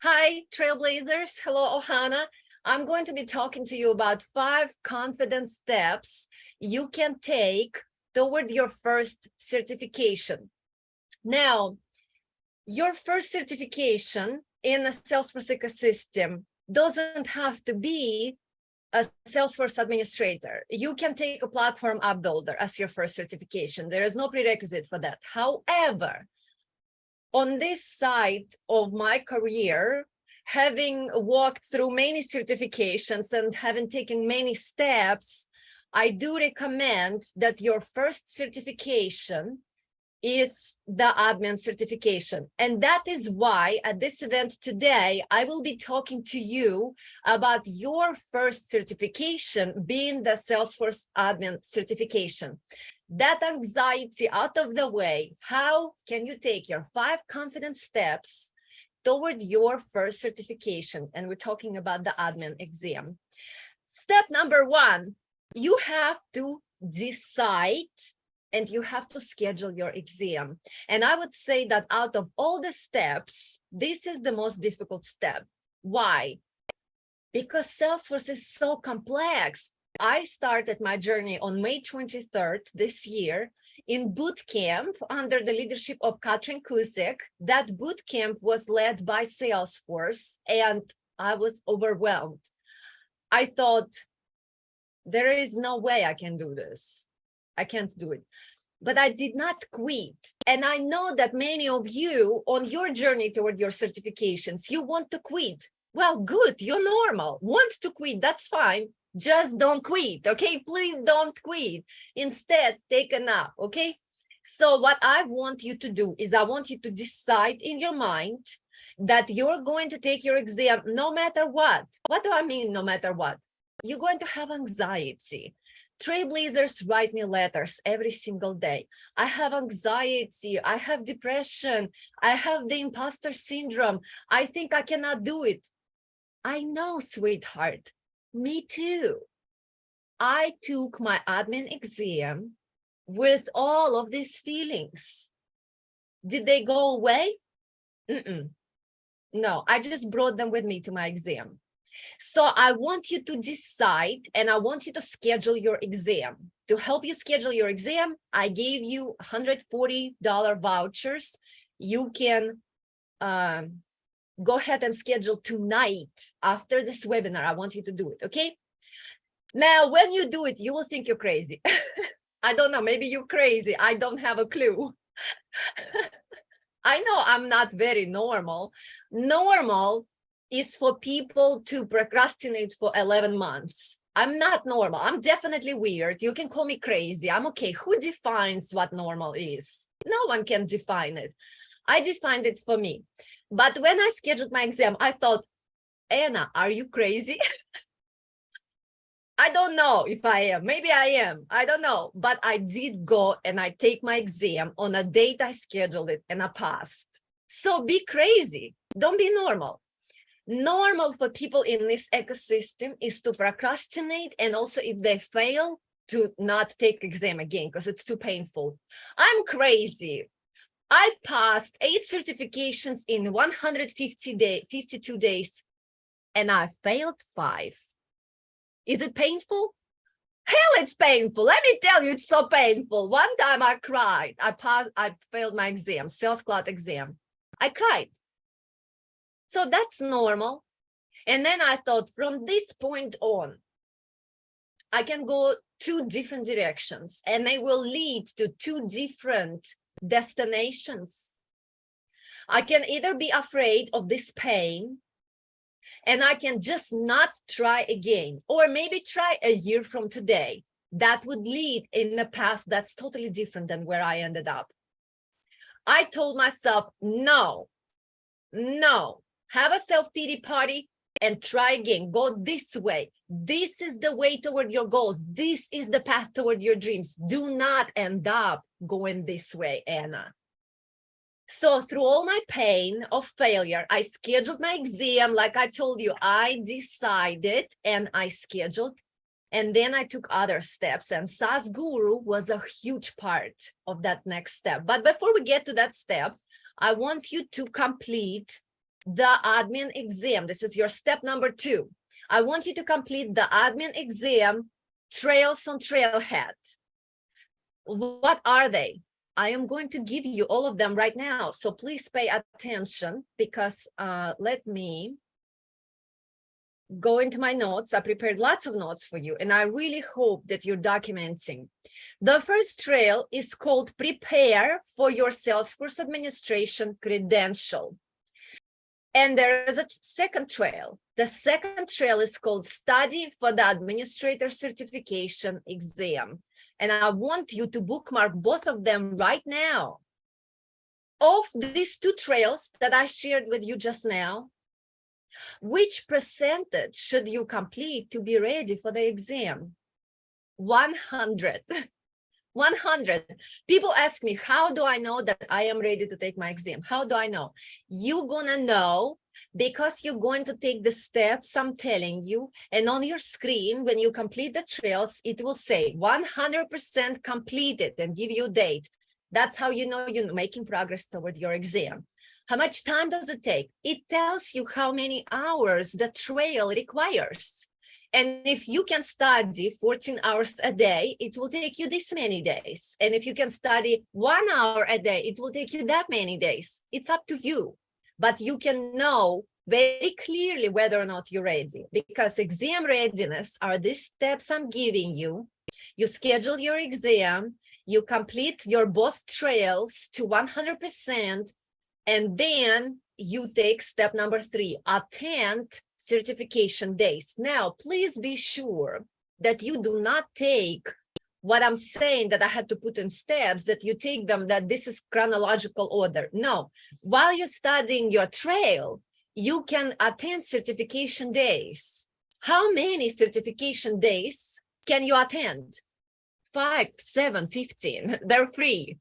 Hi, Trailblazers. Hello, Ohana. I'm going to be talking to you about 5 confidence steps you can take toward your first certification. Now, your first certification in a Salesforce ecosystem doesn't have to be a Salesforce administrator. You can take a platform app builder as your first certification. There is no prerequisite for that. However, on this side of my career, having walked through many certifications and having taken many steps, I do recommend that your first certification is the admin certification. And that is why at this event today, I will be talking to you about your first certification being the Salesforce admin certification. That anxiety out of the way, how can you take your 5 confidence steps toward your first certification? And we're talking about the admin exam. Step number 1, you have to decide and you have to schedule your exam. And I would say that out of all the steps, this is the most difficult step. Why? Because Salesforce is so complex. I started my journey on May 23rd this year in boot camp under the leadership of Katrin Kusek. That boot camp was led by Salesforce, and I was overwhelmed. I thought, there is no way I can do this. I can't do it. But I did not quit. And I know that many of you on your journey toward your certifications, you want to quit. Well, good, you're normal. Want to quit, that's fine. Just don't quit, okay? Please don't quit. Instead, take a nap, okay? So what I want you to do is I want you to decide in your mind that you're going to take your exam no matter what. What do I mean no matter what? You're going to have anxiety. Trailblazers write me letters every single day. I have anxiety, I have depression, I have the imposter syndrome. I think I cannot do it. I know, sweetheart, me too. I took my admin exam with all of these feelings. Did they go away? No, I just brought them with me to my exam. So I want you to decide and I want you to schedule your exam. To help you schedule your exam, I gave you $140 vouchers. You can go ahead and schedule tonight after this webinar. I want you to do it, okay? Now, when you do it, you will think you're crazy. I don't know, maybe you're crazy. I don't have a clue. I know I'm not very normal. Normal is for people to procrastinate for 11 months. I'm not normal. I'm definitely weird. You can call me crazy. I'm okay. Who defines what normal is? No one can define it. I defined it for me. But when I scheduled my exam, I thought, Anna, are you crazy? I don't know if I am. Maybe I am. I don't know. But I did go and I take my exam on a date I scheduled it and I passed. So be crazy. Don't be normal. Normal for people in this ecosystem is to procrastinate, and also if they fail, to not take exam again because it's too painful. I'm crazy. I passed 8 certifications in 52 days, and I failed 5. Is it painful? Hell, it's painful. Let me tell you, it's so painful. One time I cried. I failed my exam, Sales Cloud exam. I cried. So that's normal. And then I thought, from this point on, I can go 2 different directions and they will lead to 2 different destinations. I can either be afraid of this pain and I can just not try again, or maybe try a year from today. That would lead in a path that's totally different than where I ended up. I told myself, no, have a self-pity party and try again. Go this way. This is the way toward your goals. This is the path toward your dreams. Do not end up going this way, Anna. So through all my pain of failure, I scheduled my exam. Like I told you, I decided and I scheduled. And then I took other steps, and saasguru was a huge part of that next step. But before we get to that step, I want you to complete the admin exam. This is your step number 2. I want you to complete the admin exam, trails on Trailhead. What are they? I am going to give you all of them right now. So please pay attention, because let me go into my notes. I prepared lots of notes for you, and I really hope that you're documenting. The first trail is called Prepare for your Salesforce Administration Credential. And there is a second trail. The second trail is called Study for the Administrator Certification Exam. And I want you to bookmark both of them right now. Of these 2 trails that I shared with you just now, which percentage should you complete to be ready for the exam? 100. 100. People ask me, how do I know that I am ready to take my exam? How do I know? You're gonna know because you're going to take the steps I'm telling you, and on your screen, when you complete the trails, it will say 100% completed and give you a date. That's how you know you're making progress toward your exam. How much time does it take? It tells you how many hours the trail requires. And if you can study 14 hours a day, it will take you this many days. And if you can study 1 hour a day, it will take you that many days. It's up to you. But you can know very clearly whether or not you're ready, because exam readiness are these steps I'm giving you. You schedule your exam, you complete your both trails to 100%, and then you take step number 3, attend certification days. Now, please be sure that you do not take what I'm saying that I had to put in steps, that you take them, that this is chronological order. No, while you're studying your trail, you can attend certification days. How many certification days can you attend? 5, 7, 15, they're free.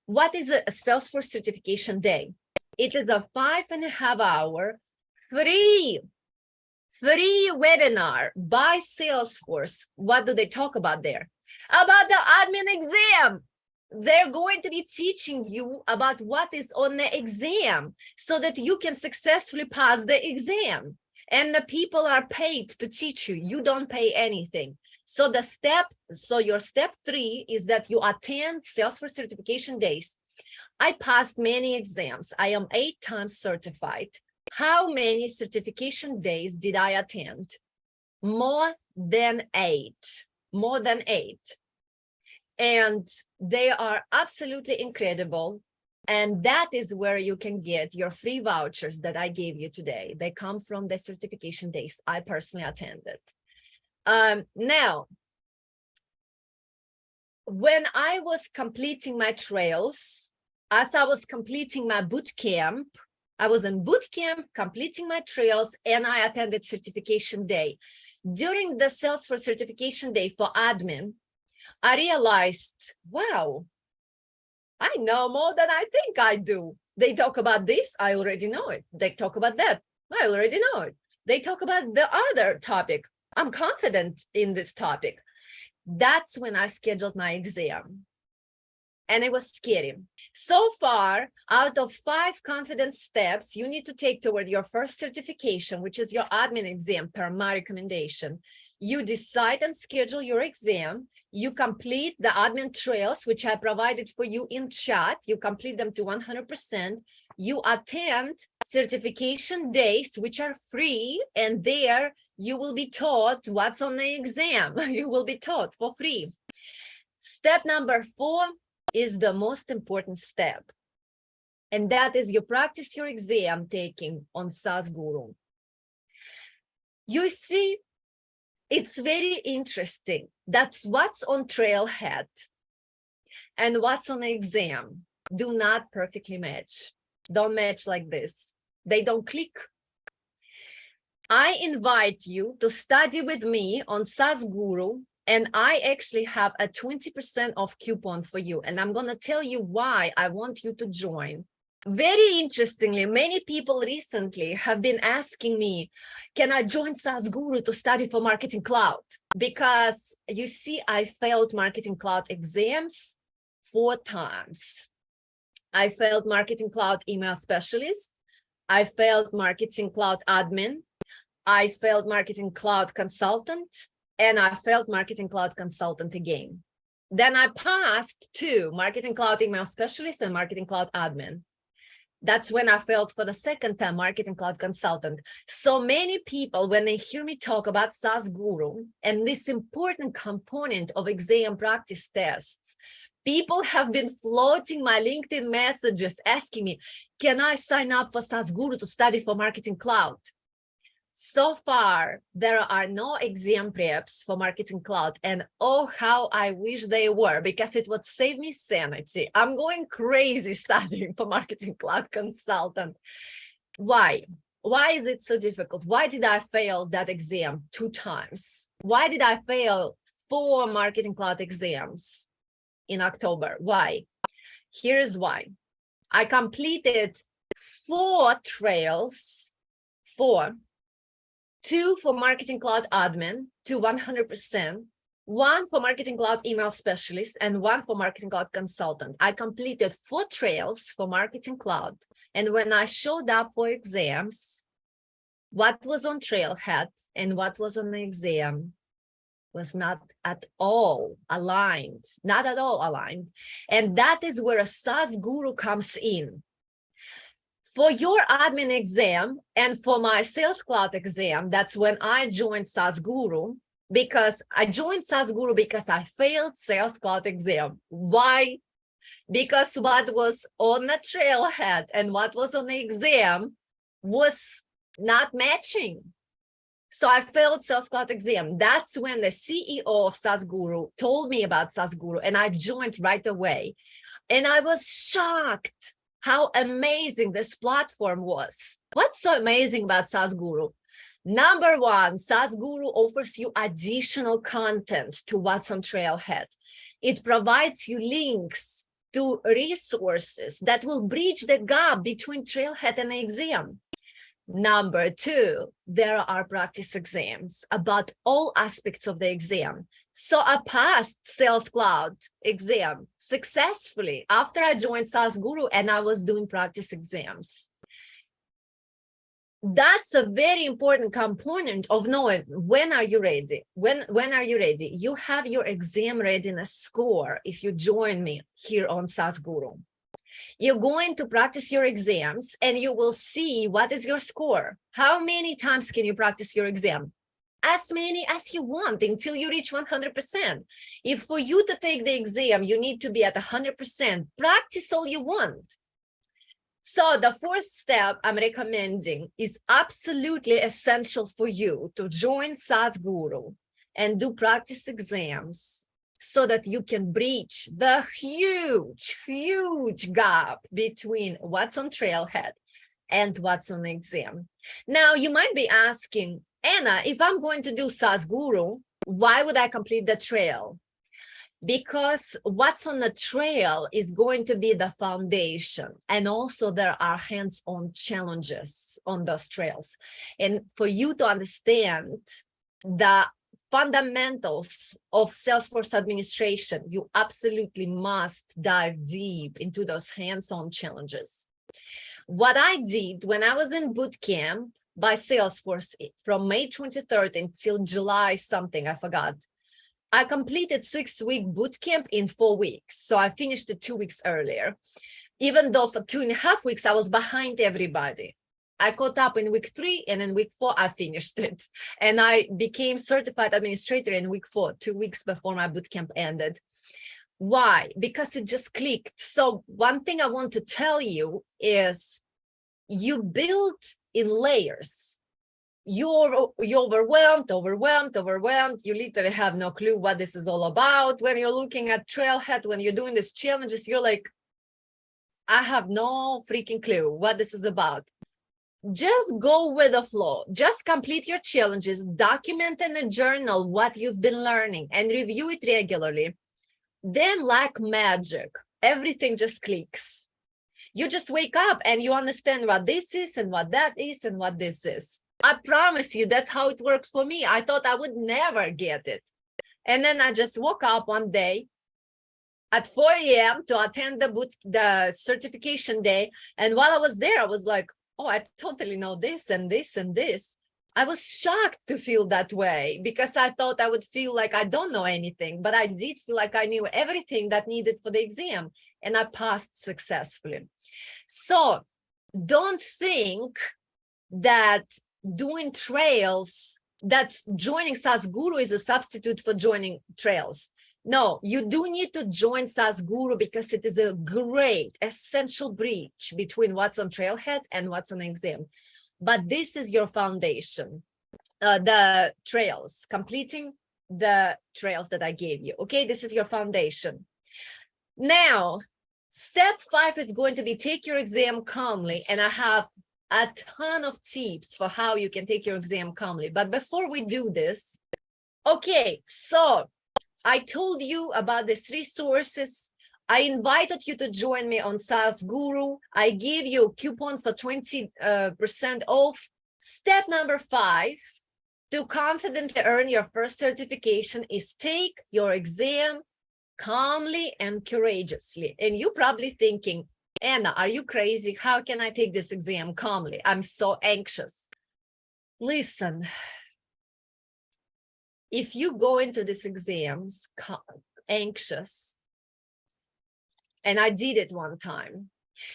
What is a Salesforce certification day? It is a 5.5 hour free webinar by Salesforce. What do they talk about there? About the admin exam. They're going to be teaching you about what is on the exam so that you can successfully pass the exam. And the people are paid to teach you. You don't pay anything. So your step 3 is that you attend Salesforce certification days. I passed many exams. I am 8 times certified. How many certification days did I attend? More than 8. More than 8. And they are absolutely incredible. And that is where you can get your free vouchers that I gave you today. They come from the certification days I personally attended. Now, when I was completing my trails, as I was completing my boot camp, I was in boot camp, completing my trails, and I attended certification day. During the Salesforce certification day for admin, I realized, wow, I know more than I think I do. They talk about this, I already know it. They talk about that, I already know it. They talk about the other topic. I'm confident in this topic. That's when I scheduled my exam. And it was scary. So far, out of 5 confidence steps you need to take toward your first certification, which is your admin exam per my recommendation, you decide and schedule your exam, you complete the admin trails, which I provided for you in chat, you complete them to 100%, you attend certification days, which are free, and there you will be taught what's on the exam. You will be taught for free. Step number 4 is the most important step. And that is you practice your exam taking on saasguru. You see, it's very interesting. That's what's on Trailhead and what's on the exam do not perfectly match. Don't match like this. They don't click. I invite you to study with me on saasguru, and I actually have a 20% off coupon for you. And I'm going to tell you why I want you to join. Very interestingly, many people recently have been asking me, can I join saasguru to study for Marketing Cloud? Because you see, I failed Marketing Cloud exams 4 times. I failed Marketing Cloud Email Specialist. I failed Marketing Cloud Admin, I failed Marketing Cloud Consultant, and I failed Marketing Cloud Consultant again. Then I passed to Marketing Cloud Email Specialist and Marketing Cloud Admin. That's when I failed for the second time, Marketing Cloud Consultant. So many people, when they hear me talk about saasguru and this important component of exam practice tests, people have been floating my LinkedIn messages asking me, can I sign up for saasguru to study for Marketing Cloud? So far, there are no exam preps for Marketing Cloud, and oh, how I wish they were, because it would save me sanity. I'm going crazy studying for Marketing Cloud Consultant. Why? Why is it so difficult? Why did I fail that exam 2 times? Why did I fail 4 Marketing Cloud exams in October? Why? Here's why. I completed 4 trails, 4. 2 for Marketing Cloud Admin to 100%, 1 for Marketing Cloud Email Specialist, and 1 for Marketing Cloud Consultant. I completed 4 trails for Marketing Cloud. And when I showed up for exams, what was on Trailhead and what was on the exam was not at all aligned, not at all aligned. And that is where a saasguru comes in. For your admin exam and for my Sales Cloud exam, that's when I joined saasguru, because I joined saasguru because I failed Sales Cloud exam. Why? Because what was on the trailhead and what was on the exam was not matching. So I failed Sales Cloud exam. That's when the CEO of saasguru told me about saasguru, and I joined right away. And I was shocked how amazing this platform was. What's so amazing about saasguru? Number 1, saasguru offers you additional content to what's on Trailhead. It provides you links to resources that will bridge the gap between Trailhead and the exam. Number 2, there are practice exams about all aspects of the exam. So I passed Sales Cloud exam successfully after I joined saasguru and I was doing practice exams. That's a very important component of knowing when are you ready. When are you ready? You have your exam readiness score if you join me here on saasguru. You're going to practice your exams and you will see what is your score. How many times can you practice your exam? As many as you want until you reach 100%. If for you to take the exam, you need to be at 100%, practice all you want. So the 4th step I'm recommending is absolutely essential for you to join saasguru and do practice exams so that you can breach the huge gap between what's on Trailhead and what's on the exam. Now, you might be asking, Anna, if I'm going to do saasguru, why would I complete the trail? Because what's on the trail is going to be the foundation. And also there are hands-on challenges on those trails. And for you to understand the fundamentals of Salesforce administration, you absolutely must dive deep into those hands-on challenges. What I did when I was in boot camp by Salesforce from May 23rd until July something, I forgot. I completed 6-week boot camp in 4 weeks. So I finished it 2 weeks earlier. Even though for 2.5 weeks, I was behind everybody. I caught up in week 3, and in week 4, I finished it. And I became certified administrator in week 4, 2 weeks before my boot camp ended. Why? Because it just clicked. So one thing I want to tell you is you build in layers. You're overwhelmed. You literally have no clue what this is all about. When you're looking at Trailhead, when you're doing these challenges, you're like, I have no freaking clue what this is about. Just go with the flow. Just complete your challenges, document in a journal what you've been learning and review it regularly. Then, like magic, everything just clicks. You just wake up and you understand what this is and what that is and what this is. I promise you, that's how it worked for me. I thought I would never get it. And then I just woke up one day at 4 a.m. to attend the certification day. And while I was there, I was like, oh, I totally know this and this and this. I was shocked to feel that way because I thought I would feel like I don't know anything, but I did feel like I knew everything that needed for the exam, and I passed successfully. So don't think that doing trails, that joining saasguru is a substitute for joining trails. No, you do need to join saasguru because it is a great essential bridge between what's on trailhead and what's on exam. But this is your foundation, the trails, completing the trails that I gave you. Okay, this is your foundation. Now, step 5 is going to be take your exam calmly, and I have a ton of tips for how you can take your exam calmly. But before we do this, okay, so I told you about these resources. I invited you to join me on saasguru. I gave you a coupon for 20% off. Step number 5 to confidently earn your first certification is take your exam calmly and courageously. And you're probably thinking, Anna, are you crazy? How can I take this exam calmly? I'm so anxious. Listen, if you go into these exams anxious, and I did it one time,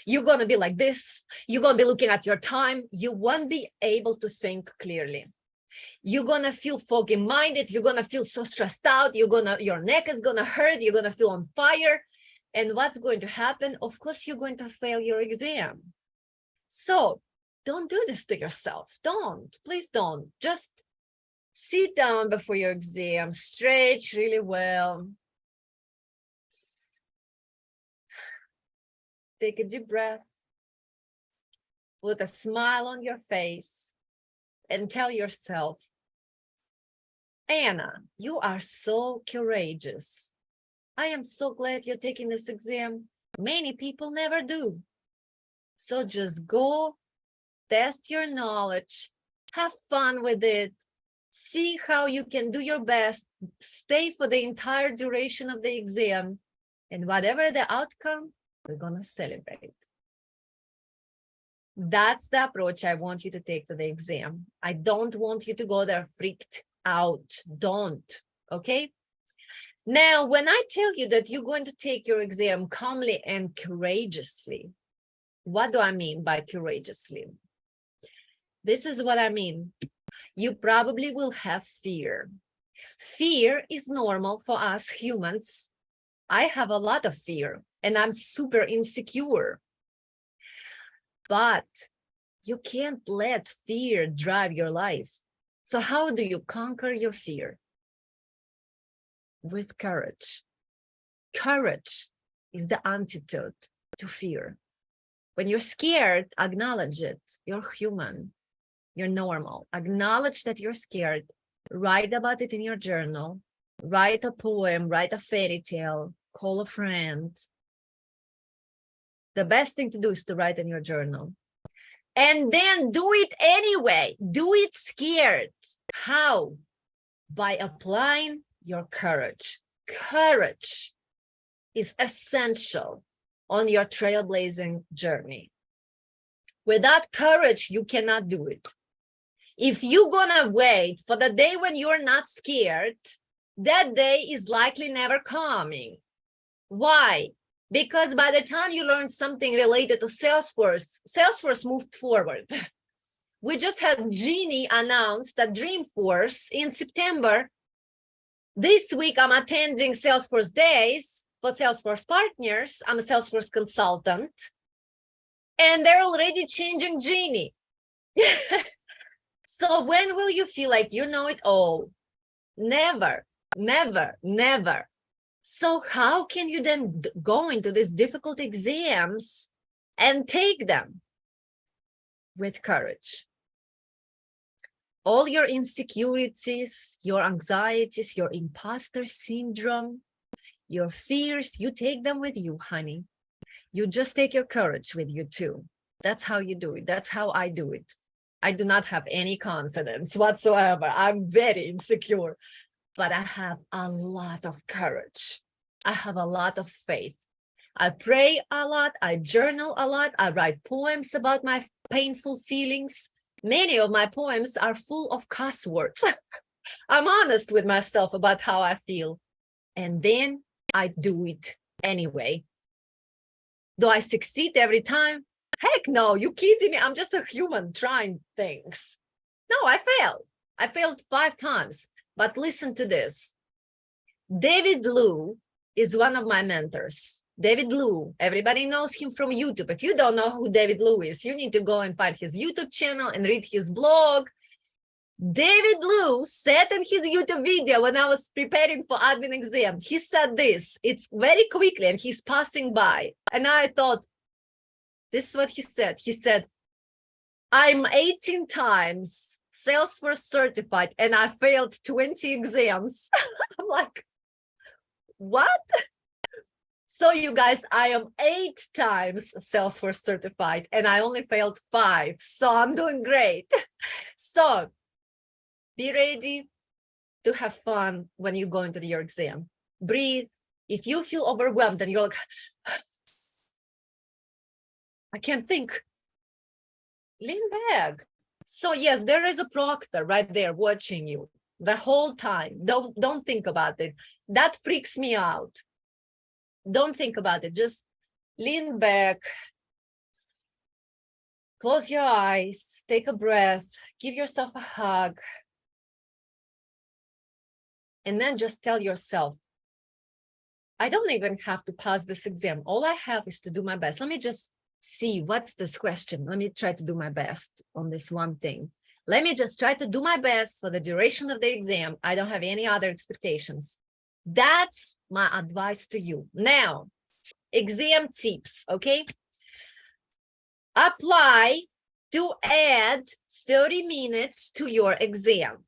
you're going to be like this. You're going to be looking at your time. You won't be able to think clearly. You're going to feel foggy minded. You're going to feel so stressed out. Your neck is going to hurt. You're going to feel on fire. And what's going to happen? Of course, you're going to fail your exam. So don't do this to yourself. Don't, please don't. Just sit down before your exam, stretch really well. Take a deep breath, put a smile on your face, and tell yourself, Anna, you are so courageous. I am so glad you're taking this exam. Many people never do. So just go, test your knowledge, have fun with it, see how you can do your best, stay for the entire duration of the exam, and whatever the outcome, we're gonna celebrate. That's the approach I want you to take to the exam. I don't want you to go there freaked out. Don't, okay? Now, when I tell you that you're going to take your exam calmly and courageously, what do I mean by courageously? This is what I mean. You probably will have fear. Fear is normal for us humans. I have a lot of fear and I'm super insecure. But you can't let fear drive your life. So how do you conquer your fear? With courage. Courage is the antidote to fear. When you're scared, acknowledge it. You're human. You're normal. Acknowledge that you're scared. Write about it in your journal. Write a poem, write a fairy tale, call a friend. The best thing to do is to write in your journal. And then do it anyway. Do it scared. How? By applying your courage. Courage is essential on your trailblazing journey. Without courage, you cannot do it. If you're gonna wait for the day when you're not scared, that day is likely never coming. Why? Because by the time you learn something related to Salesforce, Salesforce moved forward. We just had Jeannie announce that Dreamforce in September. This week, I'm attending Salesforce Days for Salesforce partners. I'm a Salesforce consultant. And they're already changing Jeannie. So when will you feel like you know it all? Never, never, never. So how can you then go into these difficult exams and take them? With courage. All your insecurities, your anxieties, your imposter syndrome, your fears, you take them with you, honey. You just take your courage with you too. That's how you do it. That's how I do it. I do not have any confidence whatsoever. I'm very insecure, but I have a lot of courage. I have a lot of faith. I pray a lot, I journal a lot, I write poems about my painful feelings. Many of my poems are full of cuss words. I'm honest with myself about how I feel. And then I do it anyway. Do I succeed every time? Heck no, you kidding me? I'm just a human trying things. No, I failed. I failed 5 times. But listen to this. David Liu is one of my mentors. David Liu, everybody knows him from YouTube. If you don't know who David Liu is, you need to go and find his YouTube channel and read his blog. David Liu said in his YouTube video when I was preparing for admin exam, he said this, it's very quickly and he's passing by. And I thought, this is what he said. He said, I'm 18 times Salesforce certified and I failed 20 exams. I'm like, what? So you guys, I am 8 times Salesforce certified and I only failed 5. So I'm doing great. So be ready to have fun when you go into your exam. Breathe. If you feel overwhelmed and you're like, I can't think, lean back. So yes, there is a proctor right there watching you the whole time. Don't think about it. That freaks me out. Don't think about it. Just lean back. Close your eyes. Take a breath. Give yourself a hug. And then just tell yourself, I don't even have to pass this exam. All I have is to do my best. Let me just see what's this question. Let me try to do my best on this one thing. Let me just try to do my best for the duration of the exam. I don't have any other expectations. That's my advice to you. Now, exam tips, okay? Apply to add 30 minutes to your exam.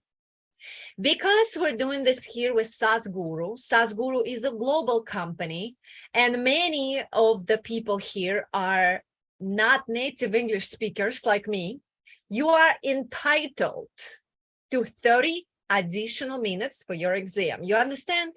Because we're doing this here with saasguru, saasguru is a global company, and many of the people here are not native English speakers like me. You are entitled to 30 additional minutes for your exam. You understand?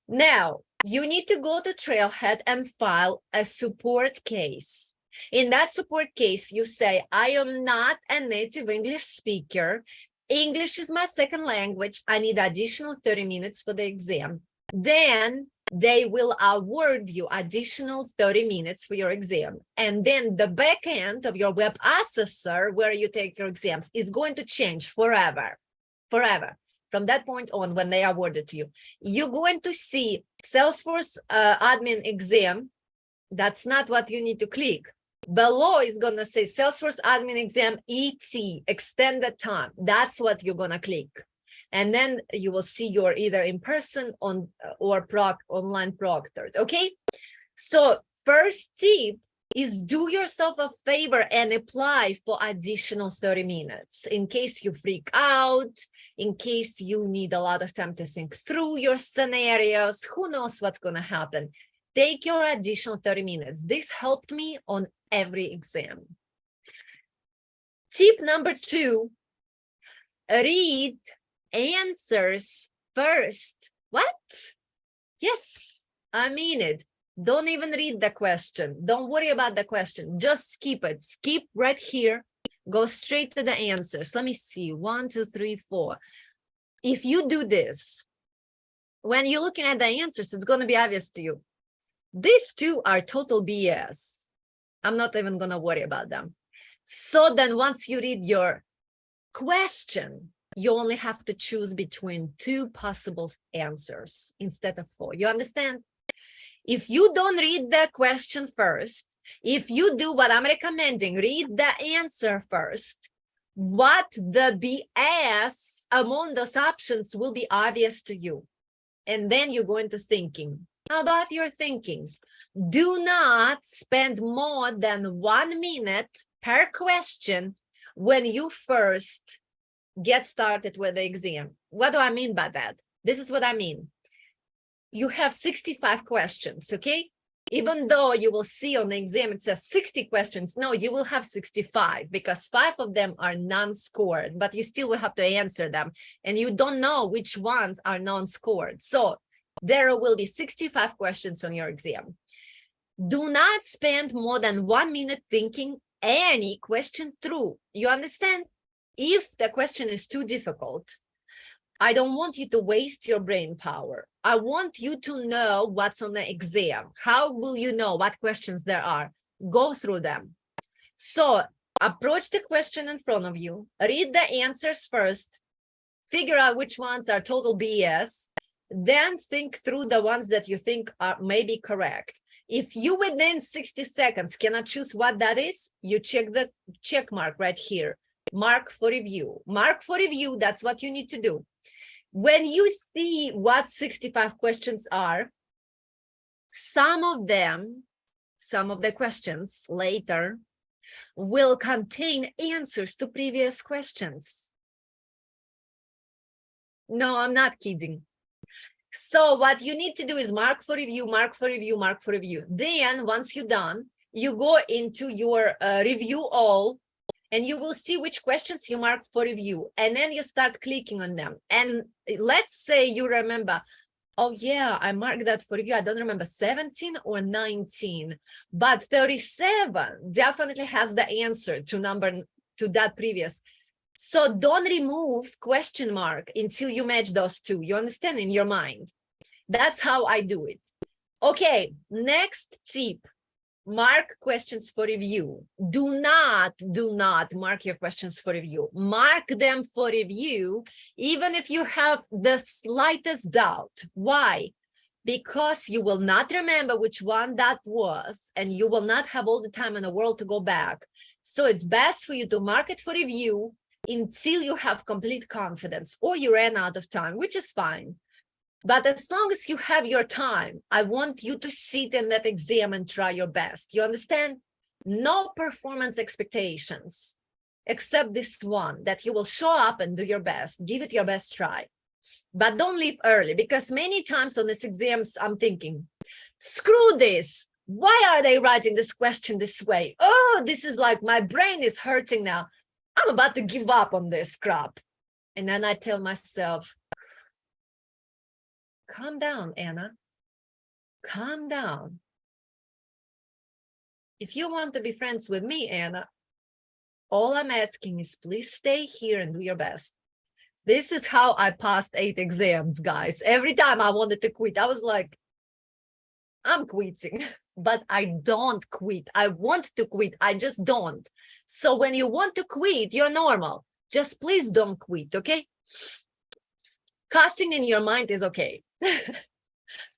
Now, you need to go to Trailhead and file a support case. In that support case, you say, I am not a native English speaker. English is my second language. I need additional 30 minutes for the exam. Then they will award you additional 30 minutes for your exam. And then the back end of your web assessor, where you take your exams, is going to change forever. Forever. From that point on, when they award it to you, you're going to see Salesforce admin exam. That's not what you need to click. Below is going to say Salesforce admin exam ET, extended time. That's what you're going to click. And then you will see your either in person on or online proctored. Okay. So first tip is do yourself a favor and apply for additional 30 minutes in case you freak out, in case you need a lot of time to think through your scenarios. Who knows what's going to happen? Take your additional 30 minutes. This helped me on every exam. Tip number 2, read answers first. What? Yes, I mean it. Don't even read the question. Don't worry about the question. Just skip it. Skip right here. Go straight to the answers. Let me see. 1, 2, 3, 4. If you do this, when you're looking at the answers, it's going to be obvious to you. These two are total BS. I'm not even going to worry about them. So then once you read your question, you only have to choose between 2 possible answers instead of 4. You understand? If you don't read the question first, if you do what I'm recommending, read the answer first, what the BS among those options will be obvious to you. And then you go into thinking. How about your thinking? Do not spend more than 1 minute per question when you first get started with the exam. What do I mean by that? This is what I mean. You have 65 questions, okay? Even though you will see on the exam, it says 60 questions. No, you will have 65 because 5 of them are non-scored, but you still will have to answer them. And you don't know which ones are non-scored. So there will be 65 questions on your exam. Do not spend more than 1 minute thinking any question through. You understand? If the question is too difficult, I don't want you to waste your brain power. I want you to know what's on the exam. How will you know what questions there are? Go through them. So approach the question in front of you, read the answers first, figure out which ones are total BS, then think through the ones that you think are maybe correct. If you within 60 seconds cannot choose what that is, you check the check mark right here. Mark for review. Mark for review, that's what you need to do. When you see what 65 questions are, some of the questions later will contain answers to previous questions. No, I'm not kidding. So what you need to do is mark for review, mark for review, mark for review. Then once you're done, you go into your review all, and you will see which questions you marked for review. And then you start clicking on them. And let's say you remember, oh yeah, I marked that for review. I don't remember 17 or 19, but 37 definitely has the answer to that previous. So don't remove question mark until you match those two. You understand, in your mind? That's how I do it. Okay, next tip. Mark questions for review. Do not mark your questions for review. Mark them for review, even if you have the slightest doubt. Why? Because you will not remember which one that was, and you will not have all the time in the world to go back. So it's best for you to mark it for review until you have complete confidence, or you ran out of time, which is fine. But as long as you have your time, I want you to sit in that exam and try your best. You understand? No performance expectations, except this one, that you will show up and do your best, give it your best try. But don't leave early, because many times on these exams, I'm thinking, screw this. Why are they writing this question this way? Oh, this is like my brain is hurting now. I'm about to give up on this crap. And then I tell myself, calm down, Anna. Calm down. If you want to be friends with me, Anna, all I'm asking is please stay here and do your best. This is how I passed 8 exams, guys. Every time I wanted to quit, I was like, I'm quitting. But I don't quit. I want to quit. I just don't. So when you want to quit, you're normal. Just please don't quit, okay? Cussing in your mind is okay.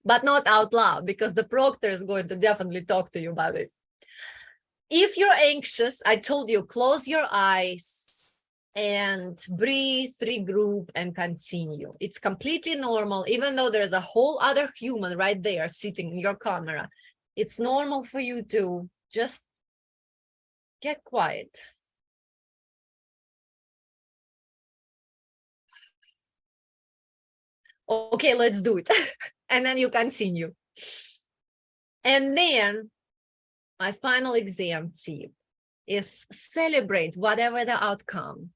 But not out loud, because the proctor is going to definitely talk to you about it. If you're anxious, I told you, close your eyes and breathe, regroup, and continue. It's completely normal, even though there's a whole other human right there sitting in your camera. It's normal for you to just get quiet. Okay, let's do it. And then you continue. And then my final exam tip is celebrate whatever the outcome.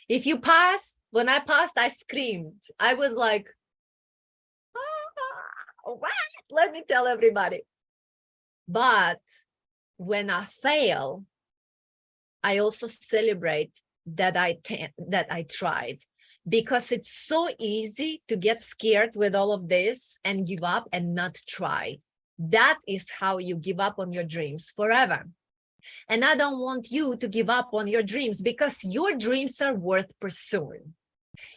If you pass, when I passed, I screamed. I was like, what? Let me tell everybody. But when I fail, I also celebrate that I tried. Because it's so easy to get scared with all of this and give up and not try. That is how you give up on your dreams forever. And I don't want you to give up on your dreams, because your dreams are worth pursuing.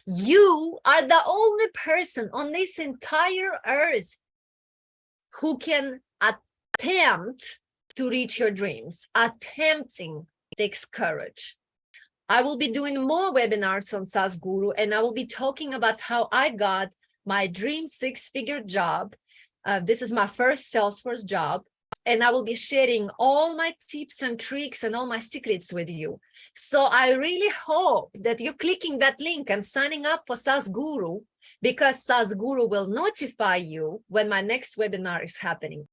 You are the only person on this entire earth who can attempt to reach your dreams. Attempting takes courage. I will be doing more webinars on SaaSguru, and I will be talking about how I got my dream 6-figure job. This is my first Salesforce job, and I will be sharing all my tips and tricks and all my secrets with you. So I really hope that you're clicking that link and signing up for SaaSguru, because SaaSguru will notify you when my next webinar is happening.